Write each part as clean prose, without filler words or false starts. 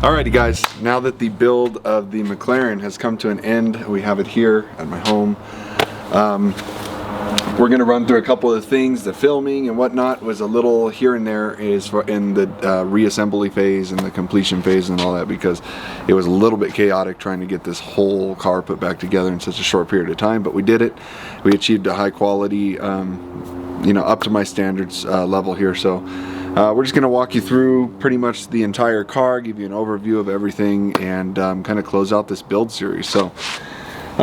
Alrighty guys, now that the build of the Mclaren has come to an end, we have it here at my home. We're going to run through a couple of things. The filming and whatnot was a little here and there is for in the reassembly phase and the completion phase and all that, because it was a little bit chaotic trying to get this whole car put back together in such a short period of time, but we did it. We achieved a high quality, you know, up to my standards level here. So we're just going to walk you through pretty much the entire car, give you an overview of everything, and kind of close out this build series. So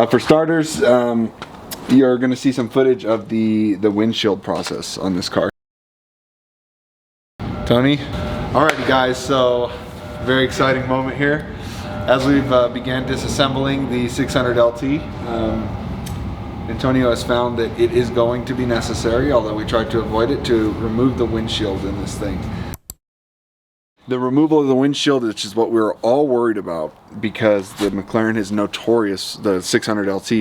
for starters, you're going to see some footage of the windshield process on this car. Tony? Alrighty guys, so very exciting moment here. As we've began disassembling the 600 LT, Antonio has found that it is going to be necessary, although we tried to avoid it, to remove the windshield in this thing. The removal of the windshield, which is what we were all worried about, because the Mclaren is notorious, the 600 LT,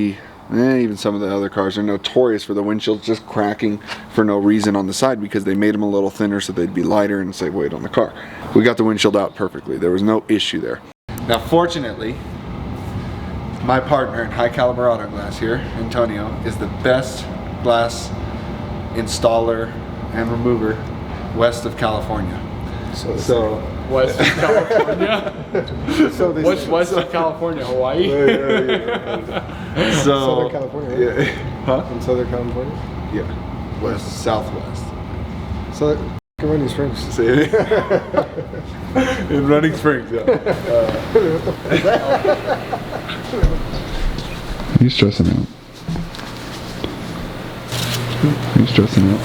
even some of the other cars are notorious for the windshield just cracking for no reason on the side, because they made them a little thinner so they'd be lighter and save weight on the car. We got the windshield out perfectly. There was no issue there. Now fortunately, my partner in high caliber auto glass here, Antonio, is the best glass installer and remover west of California. So west of California? What's west of California? Hawaii? Southern California. Yeah. Huh? In Southern California? Yeah. West, southwest. So Running Springs. Say it. In Running Springs, yeah. He's stressing out. He's stressing out.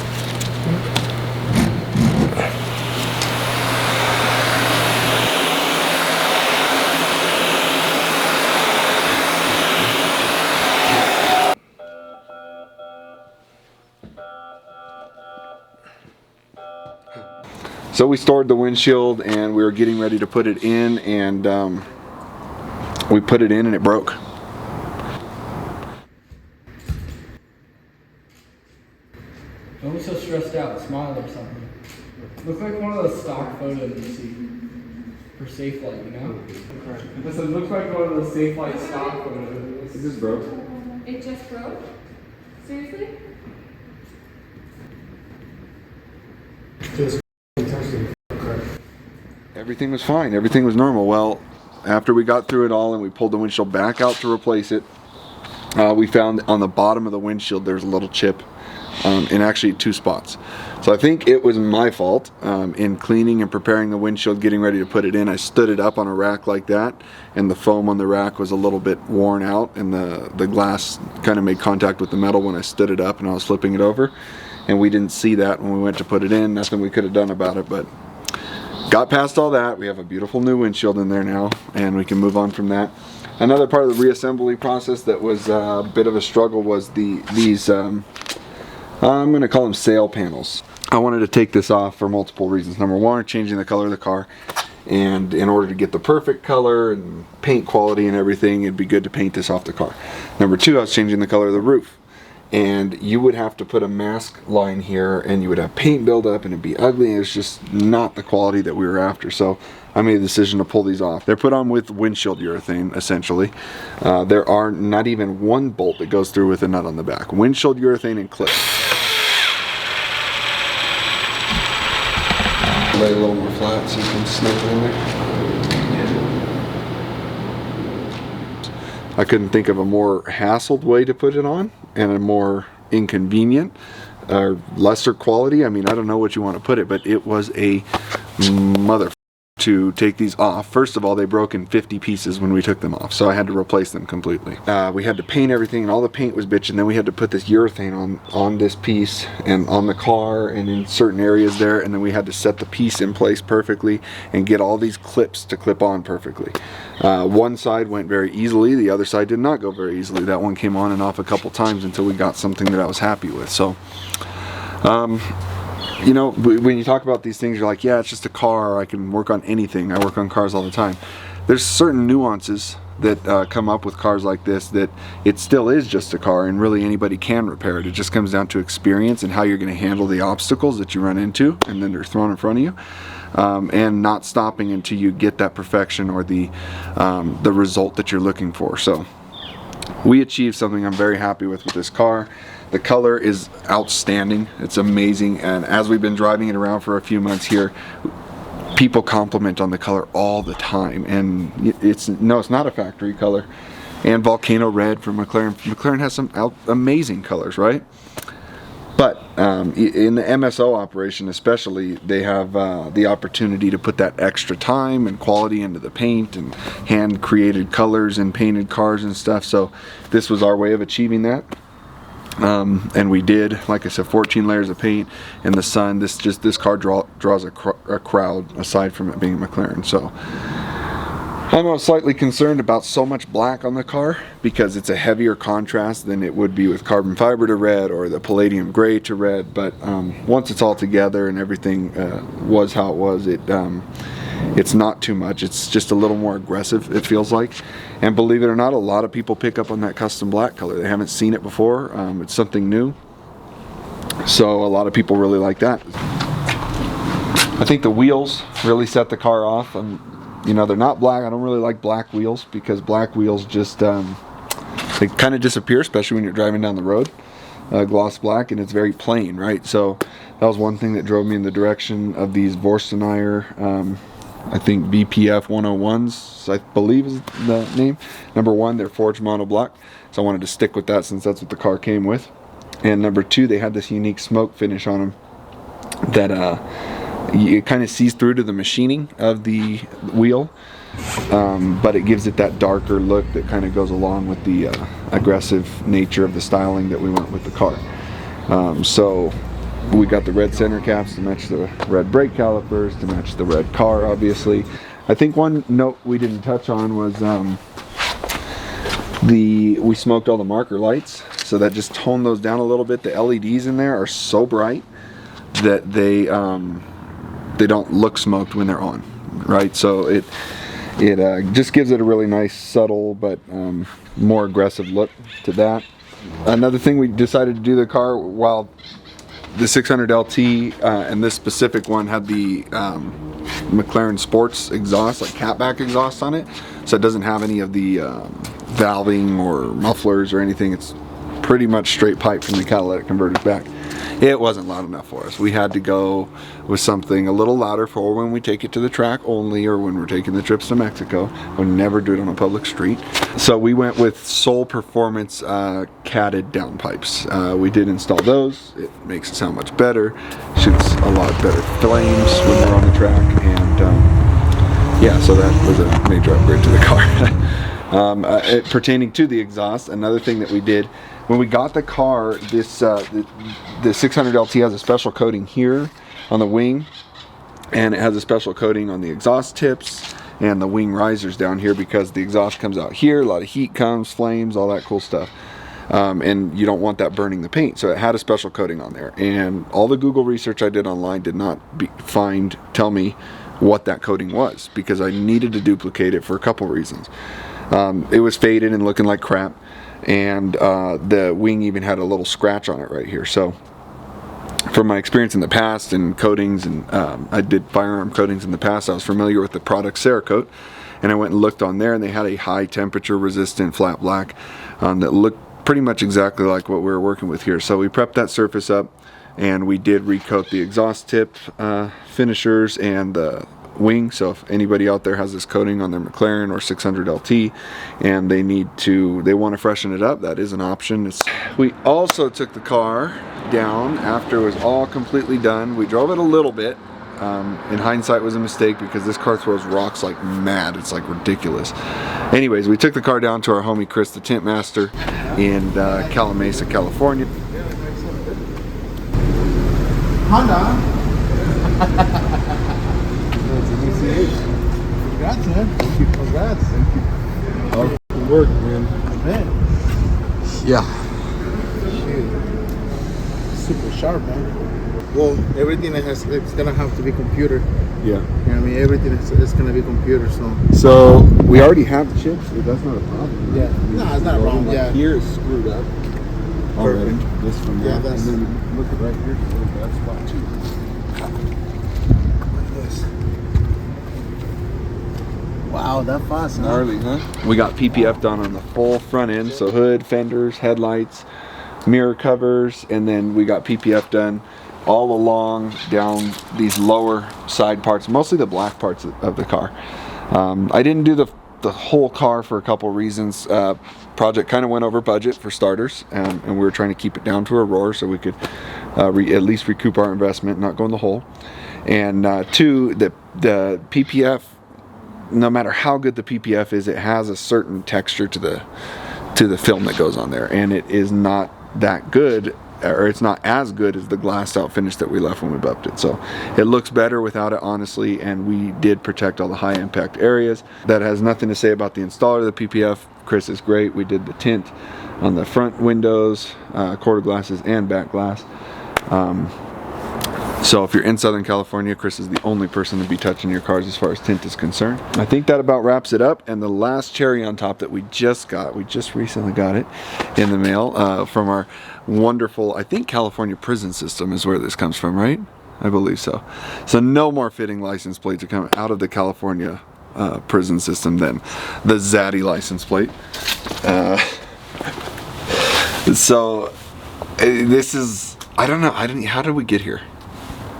So we stored the windshield and we were getting ready to put it in, and we put it in and it broke. Don't be so stressed out. Smile or something. Look like one of those stock photos you see for Safe Light, you know? This looks like one of those Safe Light stock photos. It just broke. It just broke? Seriously? Everything was fine. Everything was normal. Well, after we got through it all and we pulled the windshield back out to replace it, we found on the bottom of the windshield there's a little chip in actually 2 spots. So I think it was my fault in cleaning and preparing the windshield, getting ready to put it in. I stood it up on a rack like that, and the foam on the rack was a little bit worn out, and the glass kind of made contact with the metal when I stood it up and I was flipping it over. And we didn't see that when we went to put it in. Nothing we could have done about it, but got past all that. We have a beautiful new windshield in there now, and we can move on from that. Another part of the reassembly process that was a bit of a struggle was these I'm going to call them sail panels. I wanted to take this off for multiple reasons. Number one, changing the color of the car, and in order to get the perfect color and paint quality and everything, it'd be good to paint this off the car. Number two, I was changing the color of the roof, and you would have to put a mask line here and you would have paint buildup and it'd be ugly, and it's just not the quality that we were after. So I made a decision to pull these off. They're put on with windshield urethane, essentially. There are not even one bolt that goes through with a nut on the back. Windshield urethane and clips. Lay a little more flat so you can snip it in there. I couldn't think of a more hassled way to put it on, and a more inconvenient or lesser quality. I mean, I don't know what you want to put it, but it was a mother to take these off. First of all, they broke in 50 pieces when we took them off, so I had to replace them completely. We had to paint everything, and all the paint was bitching. Then we had to put this urethane on this piece and on the car and in certain areas there, and then we had to set the piece in place perfectly and get all these clips to clip on perfectly. One side went very easily, the other side did not go very easily. That one came on and off a couple times until we got something that I was happy with. So you know, when you talk about these things, you're like, yeah, it's just a car, I can work on anything. I work on cars all the time. There's certain nuances that come up with cars like this that it still is just a car, and really anybody can repair it. It just comes down to experience and how you're going to handle the obstacles that you run into and then they're thrown in front of you, and not stopping until you get that perfection or the result that you're looking for. So we achieved something I'm very happy with this car. The color is outstanding. It's amazing, and as we've been driving it around for a few months here, people compliment on the color all the time, and it's not a factory color. And Volcano Red from McLaren. McLaren has some amazing colors, right? But in the MSO operation especially, they have the opportunity to put that extra time and quality into the paint and hand created colors and painted cars and stuff. So this was our way of achieving that. And we did, like I said, 14 layers of paint in the sun. This car draws a crowd aside from it being a McLaren. So I'm slightly concerned about so much black on the car because it's a heavier contrast than it would be with carbon fiber to red or the palladium gray to red. But once it's all together and everything was how it was, it's not too much. It's just a little more aggressive, it feels like. And believe it or not, a lot of people pick up on that custom black color. They haven't seen it before. It's something new. So a lot of people really like that. I think the wheels really set the car off. You know, they're not black. I don't really like black wheels because black wheels just, they kind of disappear, especially when you're driving down the road. Gloss black, and it's very plain, right? So that was one thing that drove me in the direction of these Vorstenayer, I think BPF 101s, I believe is the name. Number one, they're forged monoblock, so I wanted to stick with that since that's what the car came with. And number two, they had this unique smoke finish on them that it kind of sees through to the machining of the wheel, but it gives it that darker look that kind of goes along with the aggressive nature of the styling that we went with the car. So we got the red center caps to match the red brake calipers, to match the red car, obviously. I think one note we didn't touch on was we smoked all the marker lights, so that just toned those down a little bit. The LEDs in there are so bright that they don't look smoked when they're on, right? So it just gives it a really nice, subtle, but more aggressive look to that. Another thing we decided to do the car, while the 600 LT and this specific one had the McLaren Sports exhaust, like catback exhaust on it, so it doesn't have any of the valving or mufflers or anything. It's pretty much straight pipe from the catalytic converters back. It wasn't loud enough for us. We had to go with something a little louder for when we take it to the track only, or when we're taking the trips to Mexico. We'll never do it on a public street. So we went with Soul Performance catted downpipes. We did install those. It makes it sound much better. Shoots a lot better flames when we're on the track. And yeah, so that was a major upgrade to the car. Pertaining to the exhaust, another thing that we did, when we got the car, this the 600 LT has a special coating here on the wing, and it has a special coating on the exhaust tips and the wing risers down here, because the exhaust comes out here, a lot of heat comes, flames, all that cool stuff, and you don't want that burning the paint. So it had a special coating on there, and all the Google research I did online did not tell me what that coating was, because I needed to duplicate it for a couple reasons. It was faded and looking like crap, and the wing even had a little scratch on it right here. So from my experience in the past in coatings, and I did firearm coatings in the past, I was familiar with the product Cerakote, and I went and looked on there, and they had a high temperature resistant flat black that looked pretty much exactly like what we were working with here. So we prepped that surface up, and we did recoat the exhaust tip finishers and the wing. So if anybody out there has this coating on their McLaren or 600 LT and they want to freshen it up, that is an option. We also took the car down after it was all completely done. We drove it a little bit. In hindsight, it was a mistake, because this car throws rocks like mad. It's like ridiculous. Anyways, we took the car down to our homie Chris, the tint master, in Calamasa, California. Honda. Congrats, man. Congrats. Thank you. Oh, good work, man. Yeah. Shit. Super sharp, man. Well, everything it's gonna have to be computer. Yeah. I mean, everything is gonna be computer. So we already have chips. So that's not a problem. Yeah. No, it's not a problem. Yeah. Here is screwed up already. Perfect. This from Yeah, there. that's. And then look at right here. Look at that spot too. Look at this. Wow, that fast, huh? Gnarly, huh? We got PPF done on the full front end, so hood, fenders, headlights, mirror covers, and then we got PPF done all along down these lower side parts, mostly the black parts of the car. I didn't do the whole car for a couple reasons. Project kind of went over budget for starters, and we were trying to keep it down to a roar so we could at least recoup our investment, not go in the hole. And two, the PPF, no matter how good the PPF is, it has a certain texture to the film that goes on there, and it is not that good, or it's not as good as the glassed out finish that we left when we buffed it. So it looks better without it, honestly, and we did protect all the high impact areas. That has nothing to say about the installer of the PPF. Chris is great. We did the tint on the front windows, quarter glasses and back glass. So if you're in Southern California, Chris is the only person to be touching your cars as far as tint is concerned. I think that about wraps it up. And the last cherry on top that we just recently got it in the mail from our wonderful, I think California prison system is where this comes from, right? I believe so. So no more fitting license plates are coming out of the California prison system than the Zaddy license plate. So this is, I don't know, how did we get here?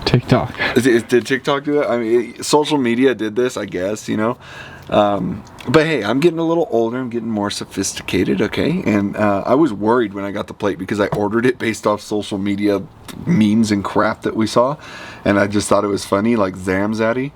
TikTok. Did TikTok do that? I mean, social media did this, I guess, you know. But hey, I'm getting a little older. I'm getting more sophisticated, okay? And I was worried when I got the plate because I ordered it based off social media memes and crap that we saw. And I just thought it was funny, like Zaddy.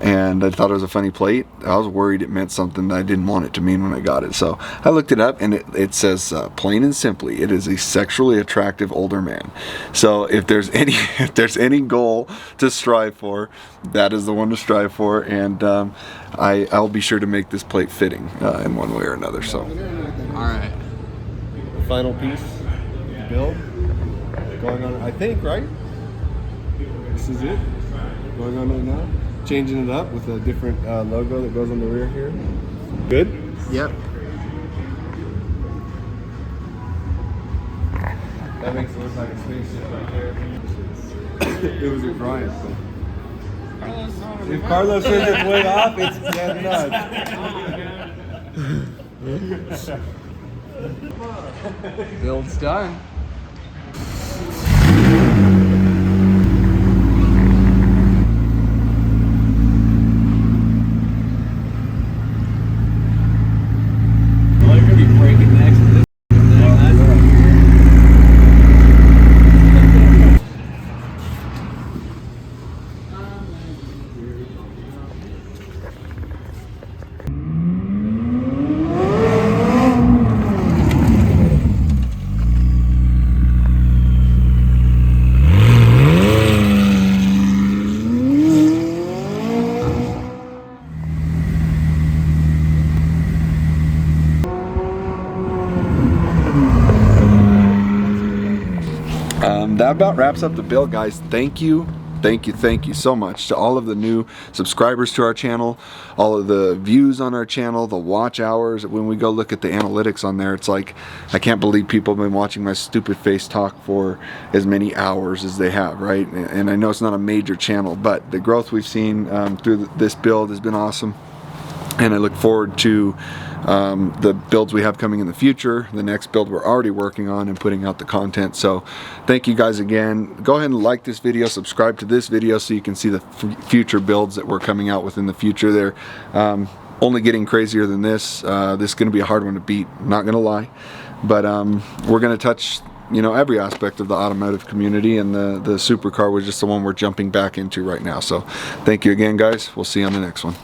And I thought it was a funny plate. I was worried it meant something that I didn't want it to mean when I got it. So I looked it up, and it says plain and simply, it is a sexually attractive older man. So if there's any goal to strive for, that is the one to strive for. And I'll be sure to make this plate fitting in one way or another. So All right. The final piece, the build, going on. I think, right? This is it. Going on right now. Changing it up with a different logo that goes on the rear here. Good? Yep. That makes it look like a spaceship right there. It was a grind. If Carlos says it's way off, it's dead nuts. Build's done. that about wraps up the build, guys. Thank you so much to all of the new subscribers to our channel, all of the views on our channel, the watch hours. When we go look at the analytics on there, it's like, I can't believe people have been watching my stupid face talk for as many hours as they have, right? And I know it's not a major channel, but the growth we've seen through this build has been awesome. And I look forward to the builds we have coming in the future, the next build we're already working on and putting out the content. So thank you guys again. Go ahead and like this video, subscribe to this video so you can see the future builds that we're coming out with in the future. They're only getting crazier than this. This is going to be a hard one to beat, not going to lie. But we're going to touch, you know, every aspect of the automotive community, and the supercar was just the one we're jumping back into right now. So thank you again, guys. We'll see you on the next one.